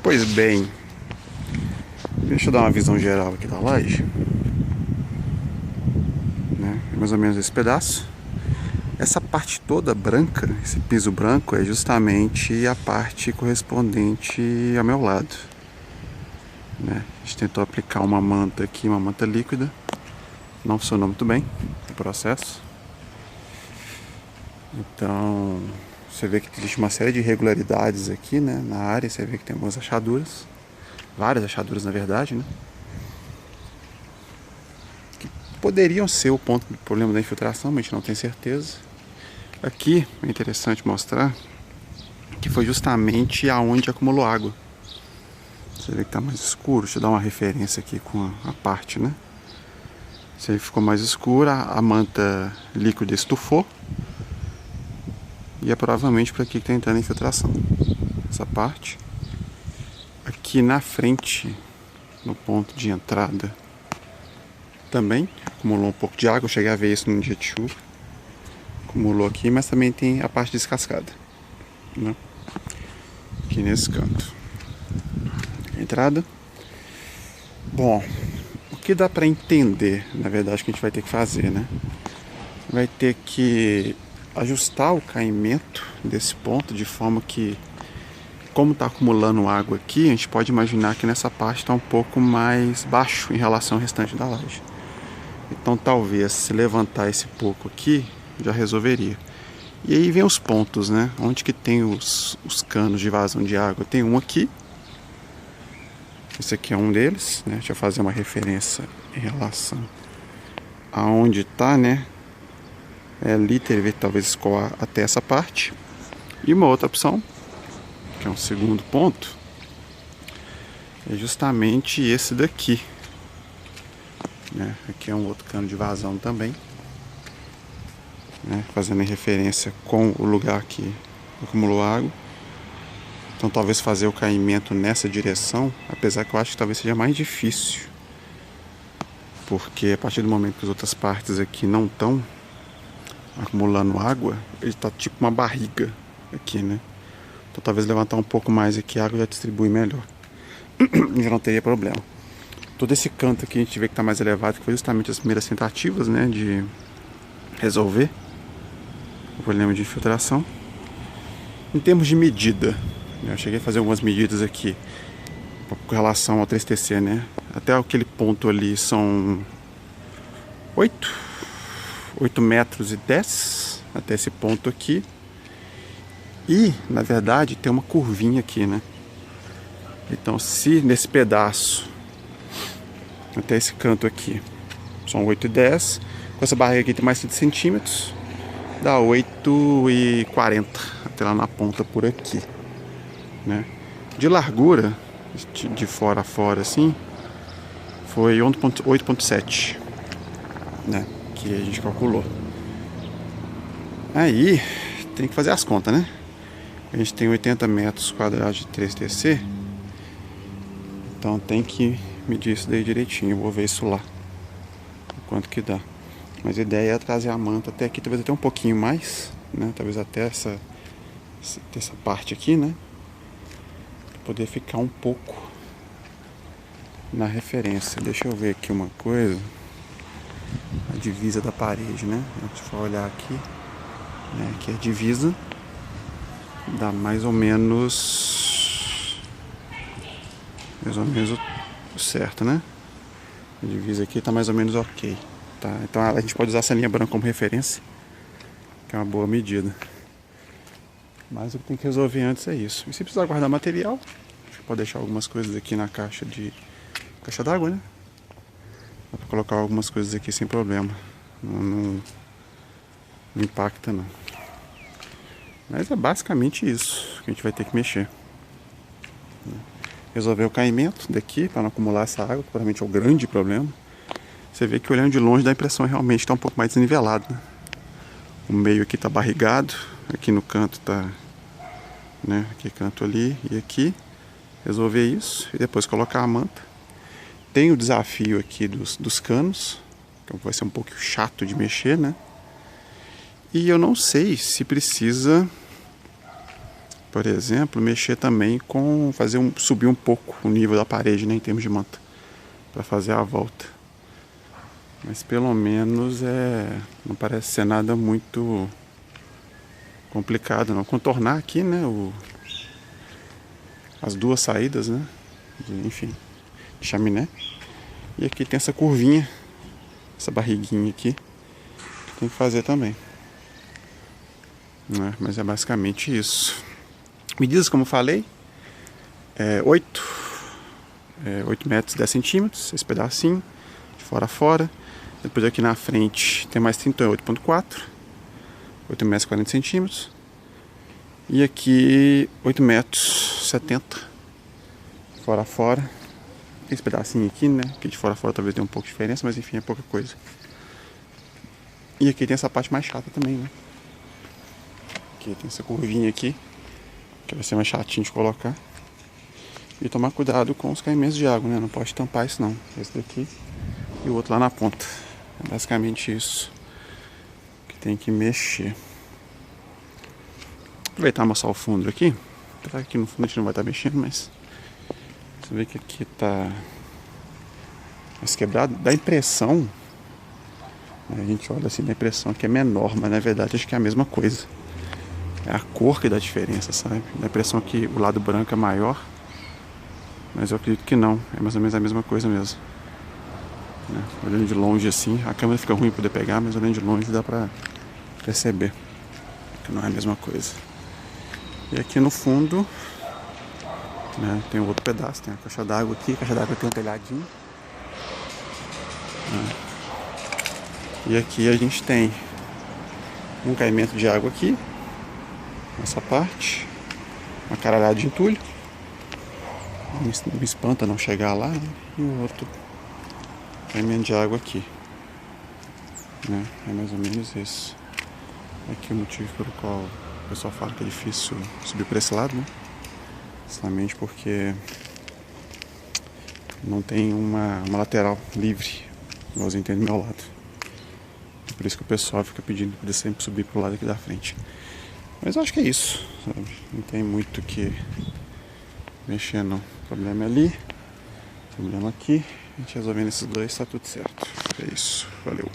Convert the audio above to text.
Pois bem, deixa eu dar uma visão geral aqui da laje, né? Mais ou menos esse pedaço. Essa parte toda branca, esse piso branco, é justamente a parte correspondente ao meu lado, né? A gente tentou aplicar uma manta aqui, uma manta líquida, não funcionou muito bem o processo. Então você vê que existe uma série de irregularidades aqui, né, na área. Você vê que tem algumas achaduras, várias achaduras na verdade, né, que poderiam ser o ponto do problema da infiltração, mas a gente não tem certeza. Aqui é interessante mostrar que foi justamente aonde acumulou água. Você vê que está mais escuro. Deixa eu dar uma referência aqui com a parte, né? Você vê que ficou mais escura, a manta líquida estufou. E é provavelmente por aqui que está entrando a infiltração. Essa parte. Aqui na frente, no ponto de entrada, também acumulou um pouco de água. Eu cheguei a ver isso num dia de chuva. Acumulou aqui, mas também tem a parte descascada, né? Aqui nesse canto. Entrada. Bom, o que dá para entender, na verdade, que a gente vai ter que fazer, né? Vai ter que ajustar o caimento desse ponto de forma que, como está acumulando água aqui, a gente pode imaginar que nessa parte está um pouco mais baixo em relação ao restante da laje. Então talvez se levantar esse pouco aqui já resolveria. E aí vem os pontos, né? Onde que tem os canos de vazão de água? Tem um aqui. Esse aqui é um deles, né? Deixa eu fazer uma referência em relação aonde está, né? Ali teria que talvez escoar até essa parte. E uma outra opção, que é um segundo ponto, é justamente esse daqui, né? Aqui é um outro cano de vazão também, né? Fazendo referência com o lugar que acumulou água. Então talvez fazer o caimento nessa direção, apesar que eu acho que talvez seja mais difícil, porque a partir do momento que as outras partes aqui não estão acumulando água, ele está tipo uma barriga aqui, né? Então talvez levantar um pouco mais aqui, a água já distribui melhor. Já não teria problema. Todo esse canto aqui a gente vê que está mais elevado, que foi justamente as primeiras tentativas, né, de resolver o problema de infiltração. Em termos de medida, eu cheguei a fazer algumas medidas aqui com relação ao 3TC, né? Até aquele ponto ali são 8 metros e 10 até esse ponto aqui. E, na verdade, tem uma curvinha aqui, né? Então, se nesse pedaço até esse canto aqui são 8 e 10, com essa barriga aqui tem mais 30 centímetros, dá 8 e 40 até lá na ponta por aqui, né? De largura, de fora a fora assim, foi 8,7, né? Que a gente calculou. Aí tem que fazer as contas, né? A gente tem 80 metros quadrados de 3TC, então tem que medir isso daí direitinho. Eu vou ver isso lá, quanto que dá. Mas a ideia é trazer a manta até aqui, talvez até um pouquinho mais, né? Talvez até essa parte aqui, né? Pra poder ficar um pouco na referência. Deixa eu ver aqui uma coisa. A divisa da parede, né? Se for olhar aqui, né? Aqui é a divisa. Dá mais ou menos o certo, né? A divisa aqui tá mais ou menos ok, tá? Então a gente pode usar essa linha branca como referência, que é uma boa medida. Mas o que tem que resolver antes é isso. E se precisar guardar material, a gente pode deixar algumas coisas aqui na caixa d'água, né? Dá pra colocar algumas coisas aqui sem problema. Não impacta não. Mas é basicamente isso que a gente vai ter que mexer. Resolver o caimento daqui para não acumular essa água, que provavelmente é o grande problema. Você vê que olhando de longe dá a impressão realmente está um pouco mais desnivelado, né? O meio aqui está barrigado, aqui no canto tá, né? Aqui canto ali e aqui. Resolver isso e depois colocar a manta. Tem o desafio aqui dos canos, que vai ser um pouco chato de mexer, né? E eu não sei se precisa por exemplo, mexer também com subir um pouco o nível da parede, né, em termos de manta, para fazer a volta. Mas pelo menos não parece ser nada muito complicado, não. Contornar aqui, né, as duas saídas, né, enfim, de chaminé. E aqui tem essa curvinha, essa barriguinha aqui, que tem que fazer também. Mas é basicamente isso. Medidas, como eu falei, 8 metros e 10 centímetros, esse pedacinho, de fora a fora. Depois aqui na frente tem mais 38,4, 8 metros e 40 centímetros. E aqui 8 metros e 70, fora a fora. Esse pedacinho aqui, né, aqui de fora a fora talvez tenha um pouco de diferença, mas enfim, é pouca coisa. E aqui tem essa parte mais chata também, né. Aqui tem essa curvinha aqui, que vai ser mais chatinho de colocar. E tomar cuidado com os caimentos de água, né? Não pode tampar isso não. Esse daqui e o outro lá na ponta. É basicamente isso que tem que mexer. Aproveitar e mostrar o fundo aqui. Apesar que aqui no fundo a gente não vai estar mexendo, mas você vê que aqui tá mais quebrado. Dá impressão, a gente olha assim, dá impressão que é menor, mas na verdade acho que é a mesma coisa. É a cor que dá diferença, sabe? Dá a impressão que o lado branco é maior, mas eu acredito que não. É mais ou menos a mesma coisa mesmo. Olhando de longe assim, a câmera fica ruim poder pegar, mas olhando de longe dá pra perceber que não é a mesma coisa. E aqui no fundo, né, tem outro pedaço, tem a caixa d'água aqui, a caixa d'água tem um telhadinho. E aqui a gente tem um caimento de água aqui, nessa parte, uma caralhada de entulho, não me espanta não chegar lá, né? E o outro caimento de água aqui, né? É mais ou menos isso. Aqui o motivo pelo qual o pessoal fala que é difícil subir por esse lado, né? Justamente porque não tem uma lateral livre, igualzinho tem do meu lado. Por isso que o pessoal fica pedindo para sempre subir pro lado aqui da frente. Mas eu acho que é isso, sabe? Não tem muito o que mexer não. O problema é ali, o problema aqui. A gente resolvendo esses dois, tá tudo certo. É isso, valeu.